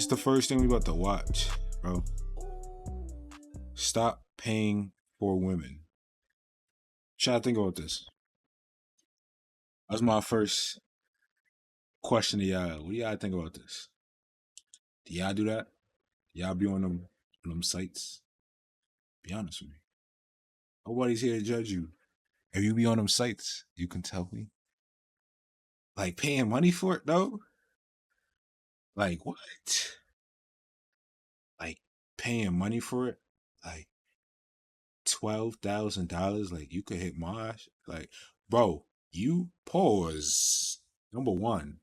It's the first thing we about to watch, bro. Stop paying for women. Try to think about this. That's my first question to y'all. What do y'all think about this? Do y'all do that? Y'all be on them sites? Be honest with me. Nobody's here to judge you. If you be on them sites, you can tell me. Like paying money for it though? Like what? Like paying money for it? Like $12,000? Like you could hit Mosh? Like, bro, you pause. Number one,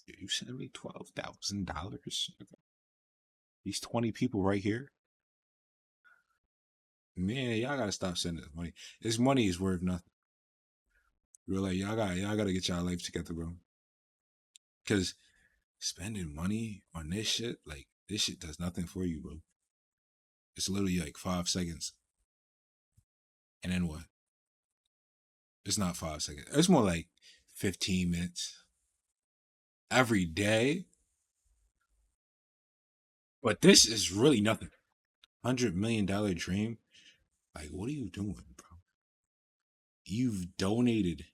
you send me $12,000? These 20 people right here? Man, y'all gotta stop sending this money. This money is worth nothing. Real like y'all gotta get y'all life together, bro. Cause spending money on this shit, like this shit does nothing for you, bro. It's literally like 5 seconds. And then what? It's not 5 seconds. It's more like 15 minutes. Every day. But this is really nothing. $100 million dream. Like, what are you doing, bro? You've donated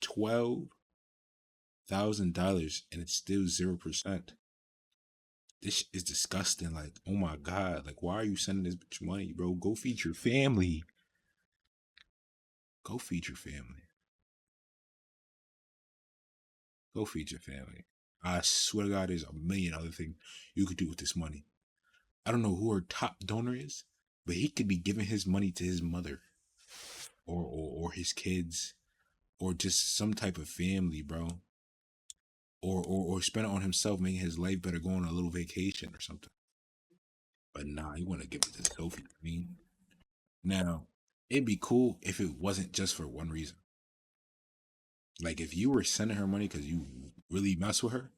$12,000 and it's still 0%. This is disgusting. Like, oh my God. Like, why are you sending this bitch money, bro? Go feed your family. Go feed your family. Go feed your family. I swear to God, there's a million other things you could do with this money. I don't know who her top donor is, but he could be giving his money to his mother or his kids or just some type of family, bro. Or spend it on himself, making his life better, going on a little vacation or something. But nah, you want to give it to Sophie. I mean, now, it'd be cool if it wasn't just for one reason. Like, if you were sending her money because you really mess with her,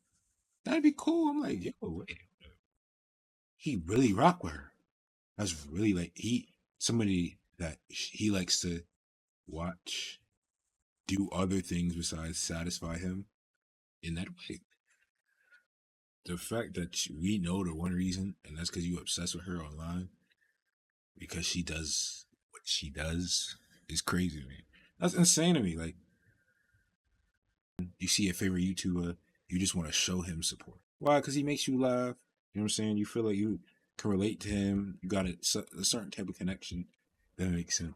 that'd be cool. I'm like, yo, wait, he really rock with her. That's really like somebody that he likes to watch do other things besides satisfy him in that way. The fact that we know the one reason, and that's because you obsessed with her online, because she does what she does, is crazy to me. That's insane to me. Like, you see a favorite YouTuber, you just want to show him support. Why? Because he makes you laugh. You know what I'm saying? You feel like you can relate to him. You got a certain type of connection that makes him.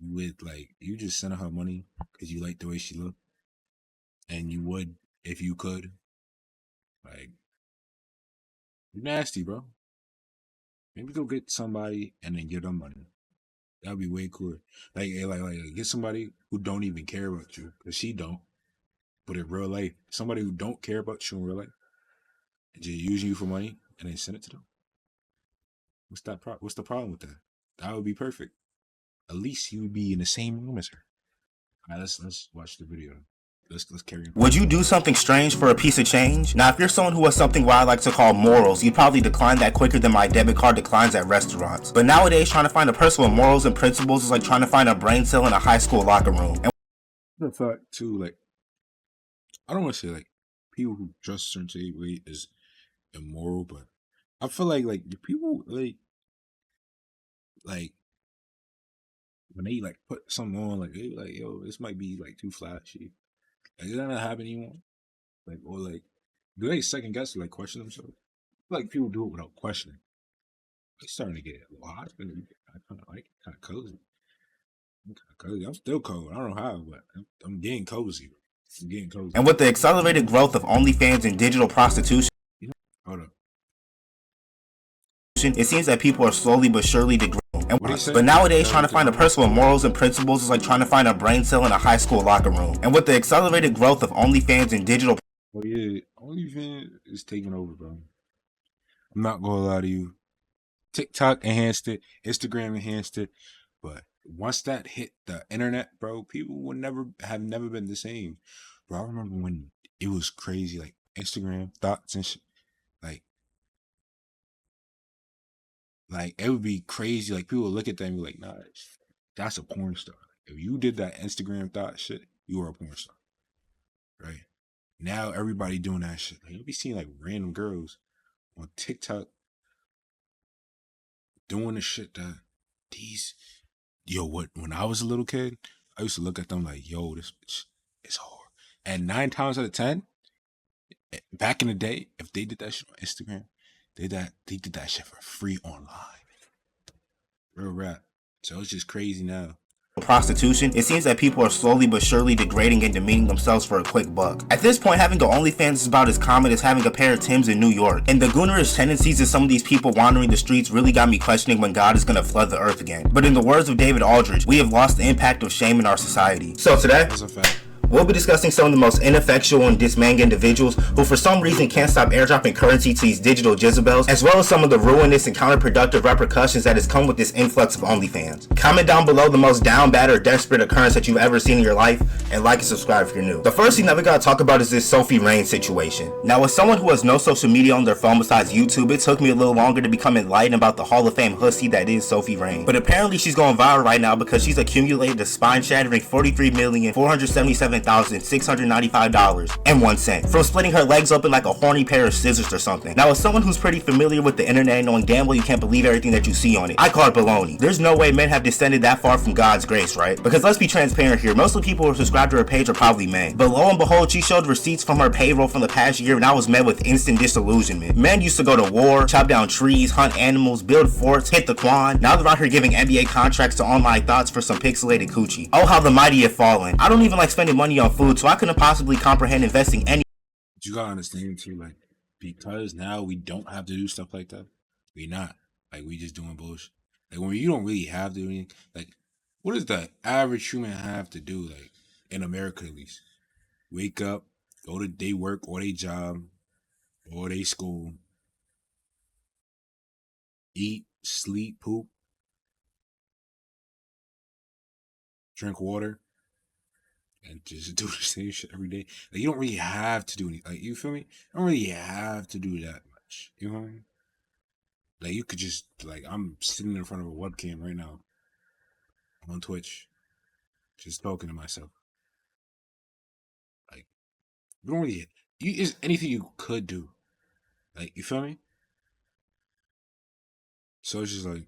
With like, you just send her money because you like the way she look, and you would if you could. Like, you're nasty, bro. Maybe go get somebody and then give them money. That'd be way cooler. Like get somebody who don't even care about you, because she don't. But in real life, somebody who don't care about you in real life, and just use you for money, and then send it to them. What's the problem with that? That would be perfect. At least you would be in the same room as her. All right, let's watch the video. Let's carry on. Would you do something strange for a piece of change? Now, if you're someone who has something what I like to call morals, you'd probably decline that quicker than my debit card declines at restaurants. But nowadays, trying to find a person with morals and principles is like trying to find a brain cell in a high school locker room. And the fact too, like, I don't want to say like people who dress a certain way is immoral, but I feel like the people like when they like put something on, like they like, yo, this might be like too flashy. Like, does that not happen anymore? Like, or like, do they second guess or like question themselves? Like, people do it without questioning. It's starting to get a little hot. I kind of like it, kind of cozy. I'm kind of cozy. I'm still cold. I don't know how, but I'm getting cozy. I'm getting cozy. with the accelerated growth of OnlyFans and digital prostitution, Hold up. it seems that people are slowly but surely degrading. Say? But nowadays, trying to find a person with morals and principles is like trying to find a brain cell in a high school locker room. And with the accelerated growth of OnlyFans and digital, oh yeah, OnlyFans is taking over, bro. I'm not gonna lie to you. TikTok enhanced it, Instagram enhanced it, but once that hit the internet, bro, people would never been the same. Bro, I remember when it was crazy, like Instagram thoughts and shit. Like it would be crazy. Like people would look at them and be like, nah, that's a porn star. If you did that Instagram thought shit, you were a porn star. Right? Now everybody doing that shit. Like, you'll be seeing like random girls on TikTok doing the shit that these what when I was a little kid, I used to look at them like, yo, this bitch is hard. And 9 times out of 10, back in the day, if they did that shit on Instagram, they did that shit for free online. Real rap. So it's just crazy now. Prostitution, it seems that people are slowly but surely degrading and demeaning themselves for a quick buck. At this point, having an OnlyFans is about as common as having a pair of Timbs in New York. And the goonerish tendencies of some of these people wandering the streets really got me questioning when God is gonna flood the earth again. But in the words of David Aldridge, we have lost the impact of shame in our society. So today, That's a fact. we'll be discussing some of the most ineffectual and dismanged individuals who for some reason can't stop airdropping currency to these digital Jezebels, as well as some of the ruinous and counterproductive repercussions that has come with this influx of OnlyFans. Comment down below the most down, bad, or desperate occurrence that you've ever seen in your life, and like and subscribe if you're new. The first thing that we gotta talk about is this Sophie Raines situation. Now, as someone who has no social media on their phone besides YouTube, it took me a little longer to become enlightened about the Hall of Fame hussy that is Sophie Raines. But apparently she's going viral right now because she's accumulated a spine-shattering $43,477,695.01 from splitting her legs open like a horny pair of scissors or something. Now, as someone who's pretty familiar with the internet and knowing damn well you can't believe everything that you see on it, I call it baloney. There's no way men have descended that far from God's grace, right? Because let's be transparent here, most of the people who are subscribed to her page are probably men. But lo and behold, she showed receipts from her payroll from the past year and I was met with instant disillusionment. Men used to go to war, chop down trees, hunt animals, build forts, hit the Quan. Now they're out here giving NBA contracts to online thoughts for some pixelated coochie. Oh, how the mighty have fallen. I don't even like spending money on food, so I couldn't possibly comprehend investing any. But you gotta understand too, like, because now we don't have to do stuff like that. We not. Like, we just doing bullshit. Like, when you don't really have to do anything, like, what does the average human have to do, like, in America at least? Wake up, go to day work or day job or day school, eat, sleep, poop, drink water, and just do the same shit every day. Like, you don't really have to do anything. Like, you feel me? You don't really have to do that much. You know what I mean? Like, you could just, like, I'm sitting in front of a webcam right now on Twitch, just talking to myself. Like, you don't really, is anything you could do. Like, you feel me? So it's just like,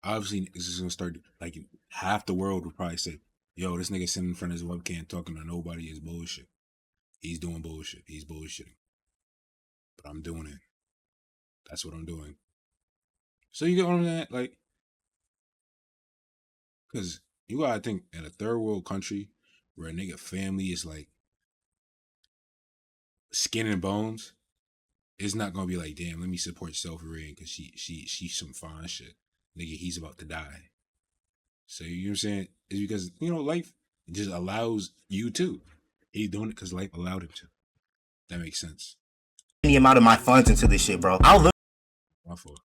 obviously, it's just gonna start, like, half the world would probably say, yo, this nigga sitting in front of his webcam talking to nobody is bullshit. He's doing bullshit. He's bullshitting. But I'm doing it. That's what I'm doing. So you get what I'm saying? Like, because you gotta think in a third world country where a nigga family is like skin and bones, it's not gonna be like, damn, let me support Sophie Rain because she's some fine shit. Nigga, he's about to die. So you know what I'm saying? It's because, life just allows you to. He's doing it because life allowed him to. That makes sense. Any amount of my funds into this shit, bro. I'll My fault.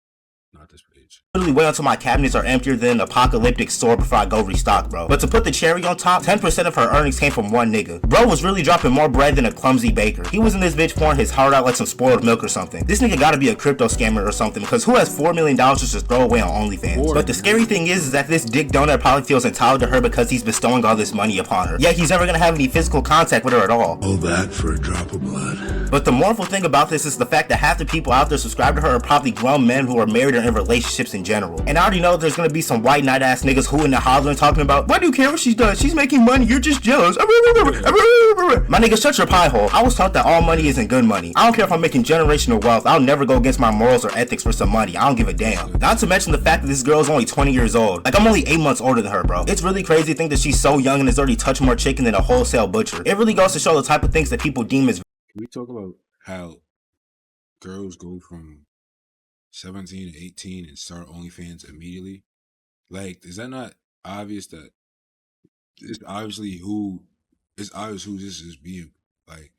Not this page. literally wait until my cabinets are emptier than an apocalyptic store before I go restock, bro. But to put the cherry on top, 10% of her earnings came from one nigga. Bro was really dropping more bread than a clumsy baker. He was in this bitch pouring his heart out like some spoiled milk or something. This nigga gotta be a crypto scammer or something, because who has $4 million just to throw away on OnlyFans? But the scary thing is that this dick donut probably feels entitled to her because he's bestowing all this money upon her. Yet he's never gonna have any physical contact with her at all. All that for a drop of blood. But the mournful thing about this is the fact that half the people out there subscribed to her are probably grown men who are married or in relationships in general. And I already know there's gonna be some white knight ass niggas hooting and hollering talking about, why do you care what she does? She's making money, you're just jealous. My nigga, shut your pie hole. I was taught that all money isn't good money. I don't care if I'm making generational wealth, I'll never go against my morals or ethics for some money. I don't give a damn. Not to mention the fact that this girl is only 20 years old. Like, I'm only 8 months older than her, bro. It's really crazy to think that she's so young and has already touched more chicken than a wholesale butcher. It really goes to show the type of things that people deem as. Can we talk about how girls go from 17 to 18 and start OnlyFans immediately? Like, is that not obvious that it's obvious who this is being, like,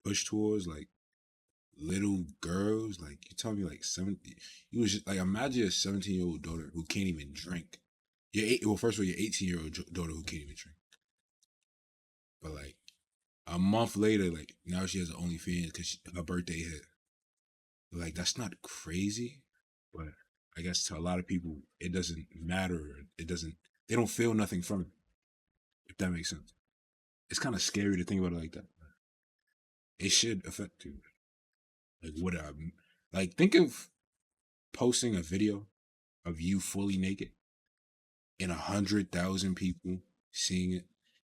pushed towards? Like, little girls? Like, you tell me, like, you was just, like, imagine a 17-year-old daughter who can't even drink. Well, first of all, your 18-year-old daughter who can't even drink. But, like, a month later, like, now she has an OnlyFans because her birthday hit. Like, that's not crazy, but I guess to a lot of people, it doesn't matter. They don't feel nothing from it, if that makes sense. it's kind of scary to think about it like that. It should affect you. Like what like think of posting a video of you fully naked and 100,000 people seeing it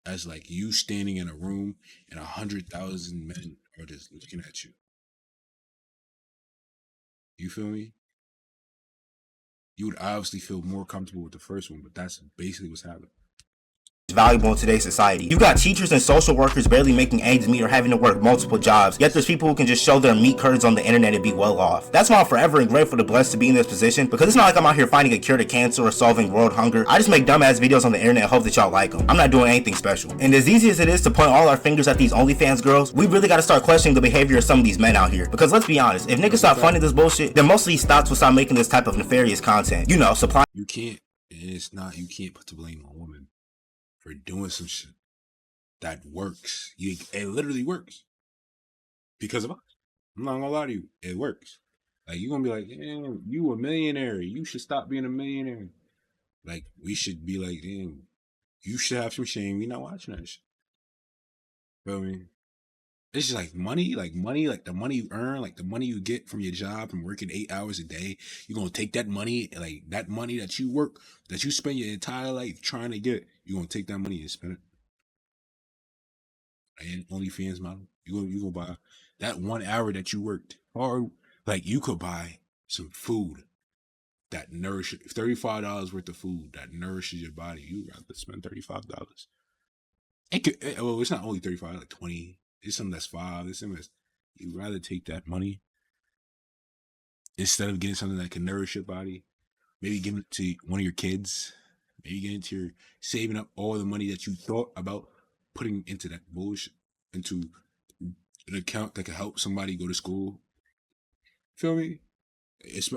as like you standing in a room and 100,000 men are just looking at you. You feel me? You would obviously feel more comfortable with the first one, but that's basically what's happening. Valuable in today's society. You got teachers and social workers barely making ends meet or having to work multiple jobs, yet there's people who can just show their meat curds on the internet and be well off. That's why I'm forever and grateful to blessed to be in this position, because it's not like I'm out here finding a cure to cancer or solving world hunger. I just make dumbass videos on the internet and hope that y'all like them. I'm not doing anything special. And as easy as it is to point all our fingers at these OnlyFans girls, we really gotta start questioning the behavior of some of these men out here. Because let's be honest, if niggas stop funding this bullshit, then most of these thoughts will stop making this type of nefarious content. You know, supply. You can't, you can't put the blame on women for doing some shit that works. It literally works because of us. I'm not gonna lie to you, it works. Like you're gonna be like, damn, you a millionaire. You should stop being a millionaire. Like we should be like, damn, you should have some shame. We not watching that shit. Feel me? It's just like money, like the money you earn, like the money you get from your job from working 8 hours a day. You're gonna take that money, like that money that you work, that you spend your entire life trying to get. You're gonna take that money and spend it. And OnlyFans model, you gonna buy that 1 hour that you worked hard. Like you could buy some food that nourishes $35 worth of food that nourishes your body. You rather spend $35. Well, it's not only 35, like 20. It's something that's 5. It's something that's, you'd rather take that money instead of getting something that can nourish your body. Maybe give it to one of your kids. Maybe get into your saving up all the money that you thought about putting into that bullshit, into an account that can help somebody go to school. Feel me?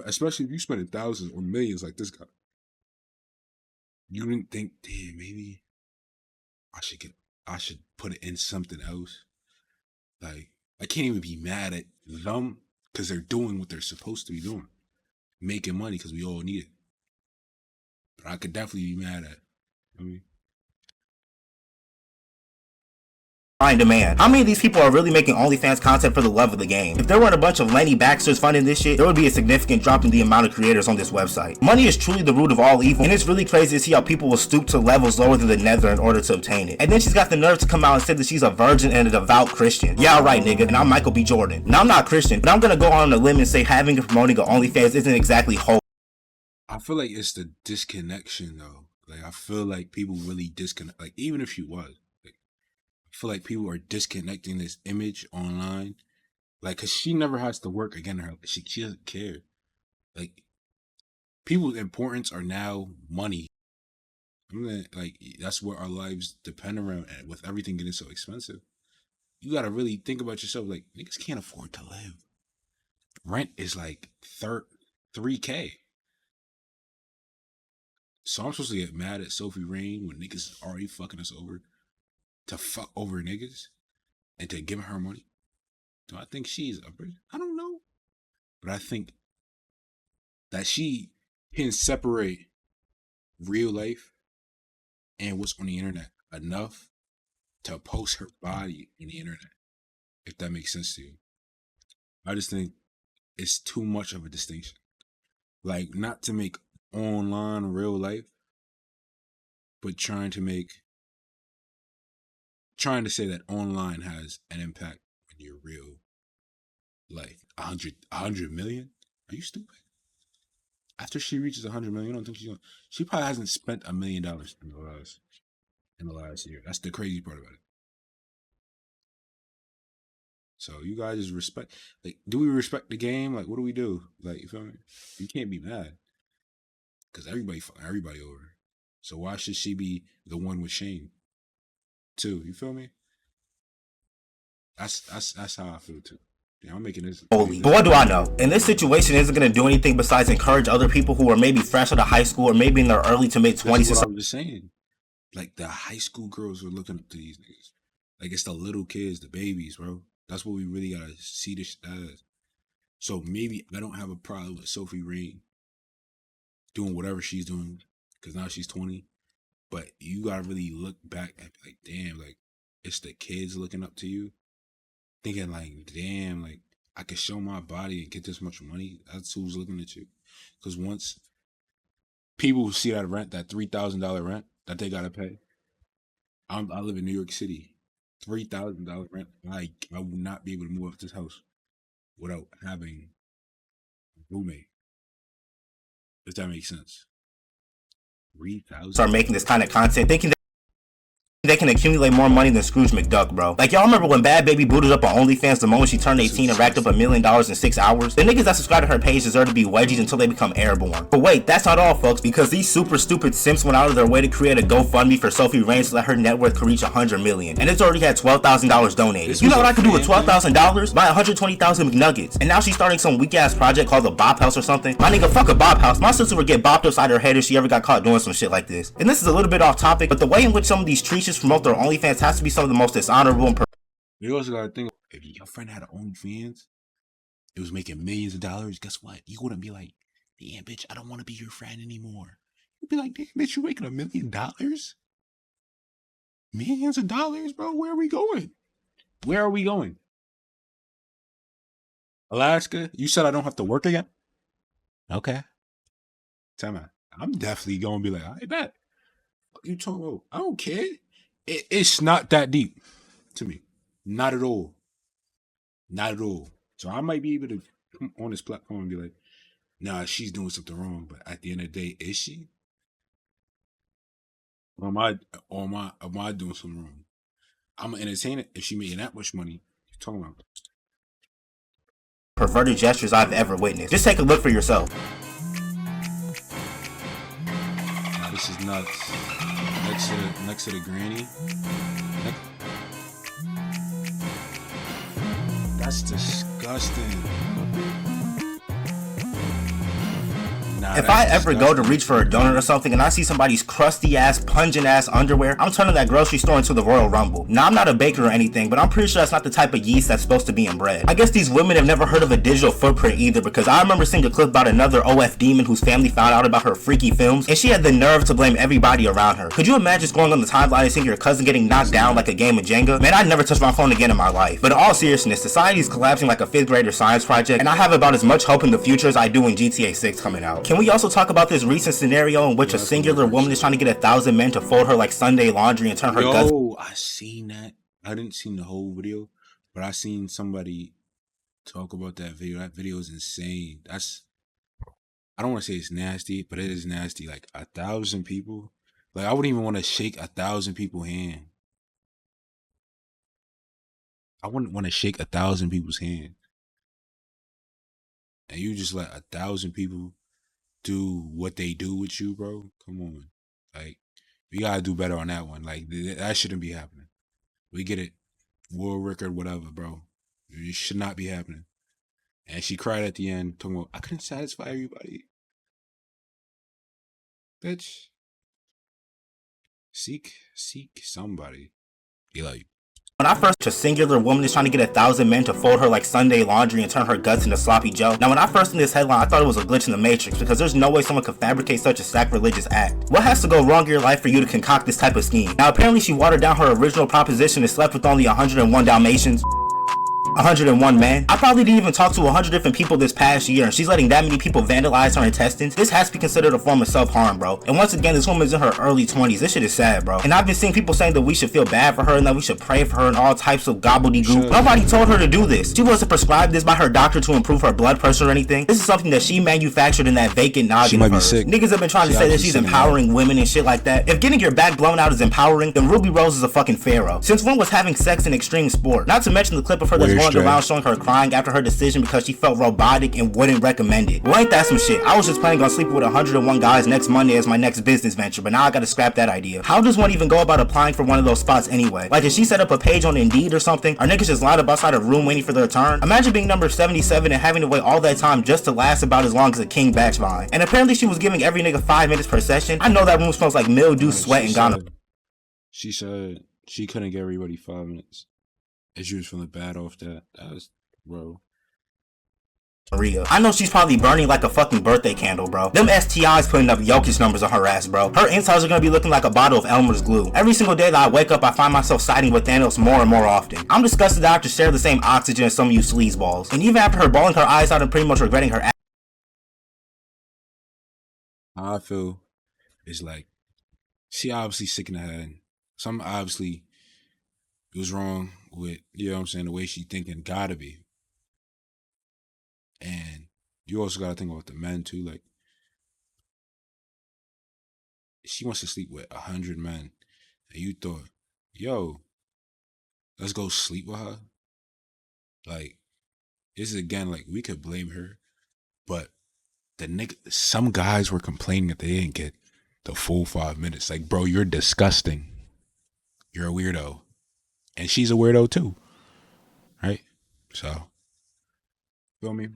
Especially if you spending thousands or millions like this guy. You didn't think, damn, maybe I should put it in something else. Like, I can't even be mad at them because they're doing what they're supposed to be doing. Making money because we all need it. But I could definitely be mad at, And demand. How many of these people are really making OnlyFans content for the love of the game? If there weren't a bunch of Lenny Baxters funding this shit, there would be a significant drop in the amount of creators on this website. Money is truly the root of all evil, and it's really crazy to see how people will stoop to levels lower than the nether in order to obtain it. And then she's got the nerve to come out and say that she's a virgin and a devout Christian. Yeah, alright nigga, and I'm Michael B. Jordan. Now I'm not Christian, but I'm gonna go on a limb and say having and promoting an OnlyFans isn't exactly whole. I feel like it's the disconnection though. Like I feel like people really disconnect. Like even if she was, I feel like people are disconnecting this image online, like, cause she never has to work again. She doesn't care. Like, people's importance are now money. Like that's what our lives depend around, and with everything getting so expensive, you gotta really think about yourself. Like niggas can't afford to live. Rent is like $3K. So I'm supposed to get mad at Sophie Rain when niggas is already fucking us over to fuck over niggas and to give her money? Do I think she's a bitch? I don't know. But I think that she can separate real life and what's on the internet enough to post her body on the internet, if that makes sense to you. I just think it's too much of a distinction. Like, not to make online real life, but trying to say that online has an impact on your real life. 100 million? Are you stupid? After she reaches 100 million, I don't think she probably hasn't spent $1 million in the last year. That's the crazy part about it. So you guys just respect, like, do we respect the game? Like, what do we do? Like, you feel me? You can't be mad because everybody fucking everybody over. So why should she be the one with shame too? You feel me? That's how I feel too. Yeah, I'm making this. Holy. But what do I know? And this situation isn't going to do anything besides encourage other people who are maybe fresh out of high school or maybe in their early to mid 20s. That's what I was just saying. Like the high school girls were looking up to these niggas. Like it's the little kids, the babies, bro. That's what we really gotta see this as. So maybe I don't have a problem with Sophie Rain doing whatever she's doing because now she's 20. But you gotta really look back at like, damn, like it's the kids looking up to you, thinking like, damn, like I could show my body and get this much money. That's who's looking at you. Because once people see that rent, that $3,000 rent that they gotta pay. I live in New York City. $3,000 rent. Like I would not be able to move out this house without having a roommate. If that makes sense. 3,000. Start making this kind of content, thinking they can accumulate more money than Scrooge McDuck, bro. Like, y'all remember when Bad Baby booted up on OnlyFans the moment she turned 18 and racked up $1 million in 6 hours? The niggas that subscribe to her page deserve to be wedgies until they become airborne. But wait, that's not all, folks, because these super stupid simps went out of their way to create a GoFundMe for Sophie Reigns to let her net worth could reach $100 million. And it's already had $12,000 donated. You know what I could do with $12,000? Buy 120,000 McNuggets. And now she's starting some weak-ass project called the Bop House or something. My nigga, fuck a Bop House. My sister would get bopped upside her head if she ever got caught doing some shit like this. And this is a little bit off topic, but the way in which some of these treaches promote their OnlyFans has to be some of the most dishonorable and You also gotta think, if your friend had an OnlyFans, it was making millions of dollars, guess what? You wouldn't be like, damn, bitch, I don't want to be your friend anymore. You'd be like, damn, bitch, you making $1 million? Millions of dollars, bro? Where are we going? Where are we going? Alaska? You said I don't have to work again? Okay. Tell me, I'm definitely going to be like, I bet. What you talking about? I don't care. It's not that deep to me. Not at all. Not at all. So I might be able to come on this platform and be like, nah, she's doing something wrong. But at the end of the day, is she? Or am I doing something wrong? I'm gonna entertain it if she making that much money. You're talking about perverted gestures I've ever witnessed. Just take a look for yourself. nah, this is nuts. Next to the granny. That's disgusting. Nah, If I ever go to reach for a donut or something and I see somebody's crusty ass, pungent ass underwear, I'm turning that grocery store into the Royal Rumble. Now, I'm not a baker or anything, but I'm pretty sure that's not the type of yeast that's supposed to be in bread. I guess these women have never heard of a digital footprint either, because I remember seeing a clip about another OF demon whose family found out about her freaky films, and she had the nerve to blame everybody around her. Could you imagine scrolling on the timeline and seeing your cousin getting knocked down like a game of Jenga? Man, I'd never touch my phone again in my life. But in all seriousness, society is collapsing like a 5th grader science project, and I have about as much hope in the future as I do in GTA 6 coming out. Can we also talk about this recent scenario in which a singular woman is trying to get 1,000 men to fold her like Sunday laundry and turn her guts? Yo, I seen that. I didn't see the whole video, but I seen somebody talk about that video. That video is insane. I don't want to say it's nasty, but it is nasty. Like 1,000 people. Like I wouldn't even want to shake 1,000 people's hand. I wouldn't want to shake 1,000 people's hand. And you just let 1,000 people do what they do with you, bro. Come on. Like, we gotta do better on that one. Like, that shouldn't be happening. We get it. World record, whatever, bro. It should not be happening. And she cried at the end, talking about, I couldn't satisfy everybody. Bitch. Seek somebody. He like you. When I first, a singular woman is trying to get 1,000 men to fold her like Sunday laundry and turn her guts into sloppy joe. Now, when I first seen this headline, I thought it was a glitch in the Matrix, because there's no way someone could fabricate such a sacrilegious act. What has to go wrong in your life for you to concoct this type of scheme? Now, apparently she watered down her original proposition and slept with only 101 Dalmatians. 101 men. I probably didn't even talk to 100 different people this past year, and she's letting that many people vandalize her intestines. This has to be considered a form of self-harm, bro. And once again, this woman's in her early 20s. This shit is sad, bro. And I've been seeing people saying that we should feel bad for her and that we should pray for her and all types of gobbledygook. Nobody told her to do this. She wasn't prescribed this by her doctor to improve her blood pressure or anything. This is something that she manufactured in that vacant noggin of hers. Niggas have been trying to say that she's empowering women and shit like that. If getting your back blown out is empowering, then Ruby Rose is a fucking pharaoh. Since when was having sex an extreme sport? Not to mention the clip of her that's going around showing her crying after her decision because she felt robotic and wouldn't recommend it. Well, ain't that some shit? I was just planning on sleeping with 101 guys next Monday as my next business venture, but now I gotta scrap that idea. How does one even go about applying for one of those spots anyway? Like, did she set up a page on Indeed or something? Are niggas just lined up outside a room waiting for their turn? Imagine being number 77 and having to wait all that time just to last about as long as a king batch vine. And apparently she was giving every nigga 5 minutes per session. I know that room smells like mildew, sweat, and gonorrhea. She said she couldn't give everybody 5 minutes. And she was feeling bad off that. That was, bro. Maria. I know she's probably burning like a fucking birthday candle, bro. Them STIs putting up Jokic numbers on her ass, bro. Her insides are gonna be looking like a bottle of Elmer's glue. Every single day that I wake up, I find myself siding with Thanos more and more often. I'm disgusted that I have to share the same oxygen as some of you sleazeballs. And even after her bawling her eyes out and pretty much regretting her How I feel is like she obviously sick in the head. Something obviously was wrong with, you know what I'm saying, the way she thinking gotta be. And you also gotta think about the men too. Like, she wants to sleep with 100 men. And you thought, yo, let's go sleep with her. Like, this is again, like, we could blame her, but some guys were complaining that they didn't get the full 5 minutes. Like, bro, you're disgusting. You're a weirdo. And she's a weirdo too. Right? So, feel me?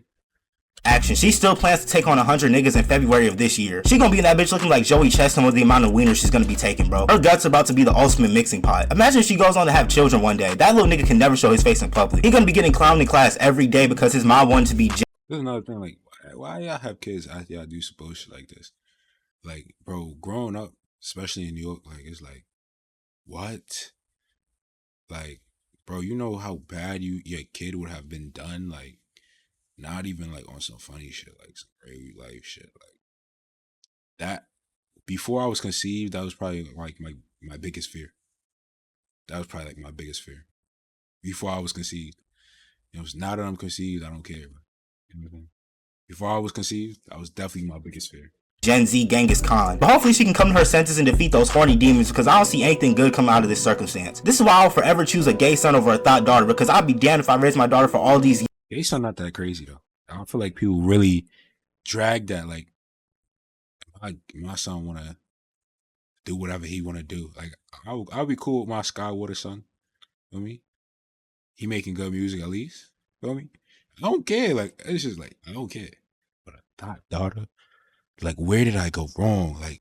action. She still plans to take on 100 niggas in February of this year. She gonna be in that bitch looking like Joey Chestnut with the amount of wiener she's gonna be taking, bro. Her guts are about to be the ultimate mixing pot. Imagine if she goes on to have children one day. That little nigga can never show his face in public. He gonna be getting clowned in class every day because his mom wanted to be There's another thing, like, why y'all have kids after y'all do supposed shit like this? Like, bro, growing up, especially in New York, like, it's like, what? Like, bro, you know how bad your kid would have been done? Like, not even like on some funny shit, like some crazy life shit. Like that, before I was conceived, that was probably like my biggest fear. That was probably like my biggest fear. Before I was conceived. You know, now that I'm conceived, I don't care. Bro. You know what I mean? Before I was conceived, that was definitely my biggest fear. Gen Z Genghis Khan. But hopefully she can come to her senses and defeat those horny demons, because I don't see anything good come out of this circumstance. This is why I'll forever choose a gay son over a thought daughter, because I'd be damned if I raised my daughter for all these years. Gay son not that crazy though. I don't feel like people really drag that. Like, my son wanna do whatever he wanna do. Like, I'll be cool with my Skywater son. You know me? He making good music at least. Feel me? I don't care. Like, it's just like, I don't care. But a thought daughter, like, where did I go wrong? Like,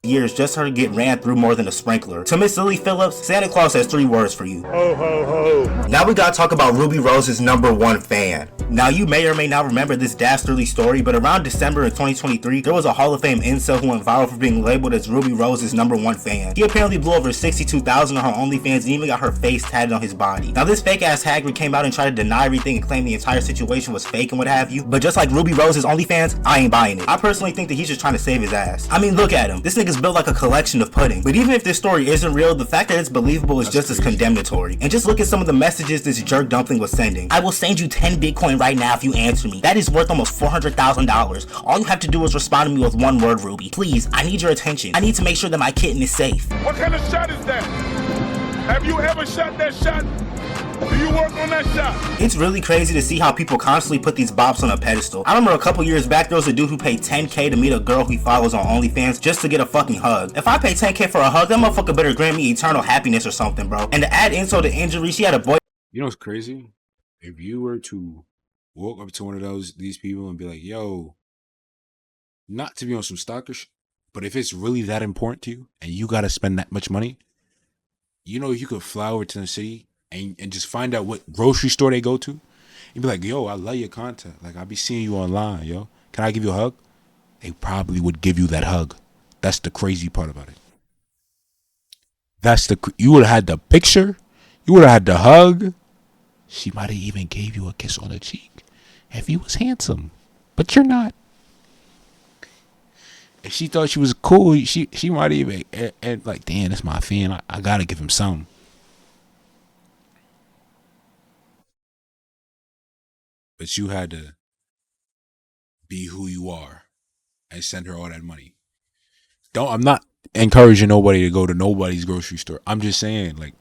Years just her to get ran through more than a sprinkler. To Miss Lily Phillips, Santa Claus has 3 words for you. Ho ho ho. Now we gotta talk about Ruby Rose's #1 fan. Now you may or may not remember this dastardly story, but around December of 2023, there was a Hall of Fame incel who went viral for being labeled as Ruby Rose's #1 fan. He apparently blew over 62,000 on her OnlyFans and even got her face tatted on his body. Now this fake ass Hagrid came out and tried to deny everything and claim the entire situation was fake and what have you, but just like Ruby Rose's OnlyFans, I ain't buying it. I personally think that he's just trying to save his ass. I mean, look at him. This nigga's built like a collection of pudding. But even if this story isn't real, the fact that it's believable is just as condemnatory. And just look at some of the messages this jerk dumpling was sending. I will send you 10 Bitcoin right now if you answer me. That is worth almost $400,000. All you have to do is respond to me with 1 word, Ruby. Please, I need your attention. I need to make sure that my kitten is safe. What kind of shot is that? Have you ever shot that shot? Do you work on that shot? It's really crazy to see how people constantly put these bops on a pedestal. I remember a couple years back, there was a dude who paid 10K to meet a girl he follows on OnlyFans just to get a fucking hug. If I pay 10K for a hug, that motherfucker better grant me eternal happiness or something, bro. And to add insult to injury, she had a boy. you know what's crazy? If you were to walk up to one of these people and be like, yo, not to be on some stalker but if it's really that important to you and you gotta spend that much money, you know, you could fly over to the city and just find out what grocery store they go to. You'd be like, yo, I love your content. Like, I'll be seeing you online, yo. Can I give you a hug? They probably would give you that hug. That's the crazy part about it. You would have had the picture. You would have had the hug. She might have even gave you a kiss on the cheek if you was handsome. But you're not. If she thought she was cool, she might even and like, damn, that's my fan. I gotta give him something. But you had to be who you are and send her all that money. I'm not encouraging nobody to go to nobody's grocery store. I'm just saying, like,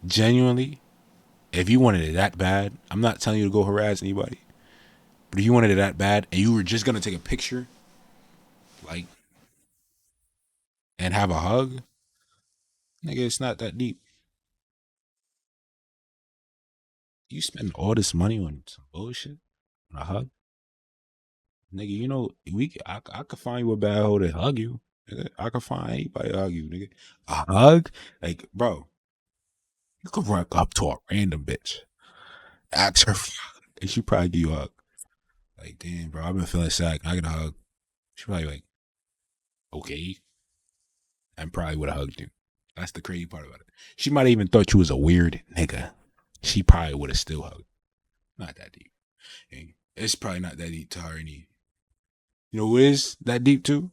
genuinely, if you wanted it that bad, I'm not telling you to go harass anybody. But if you wanted it that bad and you were just gonna take a picture, like, and have a hug, nigga, it's not that deep. You spend all this money on some bullshit, on a hug, nigga. You know, I could find you a bad hoe to hug you. Nigga. I could find anybody to hug you, nigga. A hug, like, bro, you could run up to a random bitch, ask her, and she probably give you a hug. Like, damn, bro, I've been feeling sad. Can I get a hug? She probably like, okay. And probably would have hugged you. That's the crazy part about it. She might have even thought you was a weird nigga. She probably would have still hugged. Not that deep. And it's probably not that deep to her any. You know who is that deep too?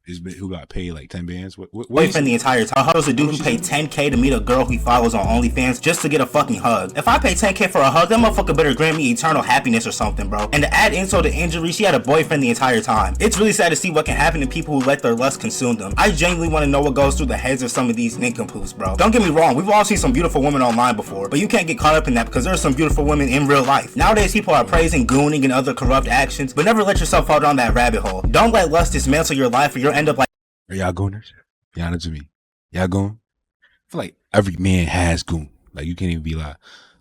Is who got paid like 10 bands. What boyfriend the entire time. How does a dude who paid 10K to meet a girl he follows on OnlyFans just to get a fucking hug? If I pay 10K for a hug, that motherfucker better grant me eternal happiness or something, bro. And to add insult to injury, she had a boyfriend the entire time. It's really sad to see what can happen to people who let their lust consume them. I genuinely want to know what goes through the heads of some of these nincompoops, bro. Don't get me wrong, we've all seen some beautiful women online before, but you can't get caught up in that because there are some beautiful women in real life. Nowadays, people are praising gooning and other corrupt actions, but never let yourself fall down that rabbit hole. Don't let lust dismantle your life or you'll end up like. Are y'all gooners? Be honest with me. Y'all goon? I feel like every man has goon. Like, you can't even be like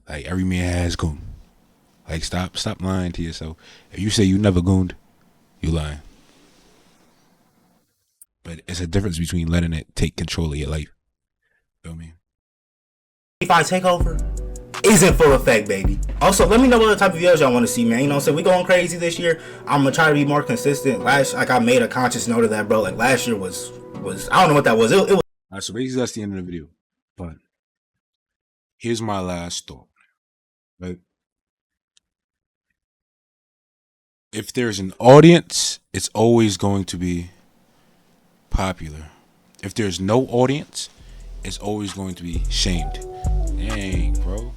every man has goon. Like, stop lying to yourself. If you say you never gooned, you lying. But it's a difference between letting it take control of your life. Feel me? If I take over is in full effect, baby. Also, let me know what other type of videos y'all want to see, man. You know what I'm saying? We going crazy this year. I'm gonna try to be more consistent. I made a conscious note of that, bro. Like last year was I don't know what that was. It was. Alright, so basically that's the end of the video. But here's my last thought. Right? If there's an audience, it's always going to be popular. If there's no audience, it's always going to be shamed. Dang, bro.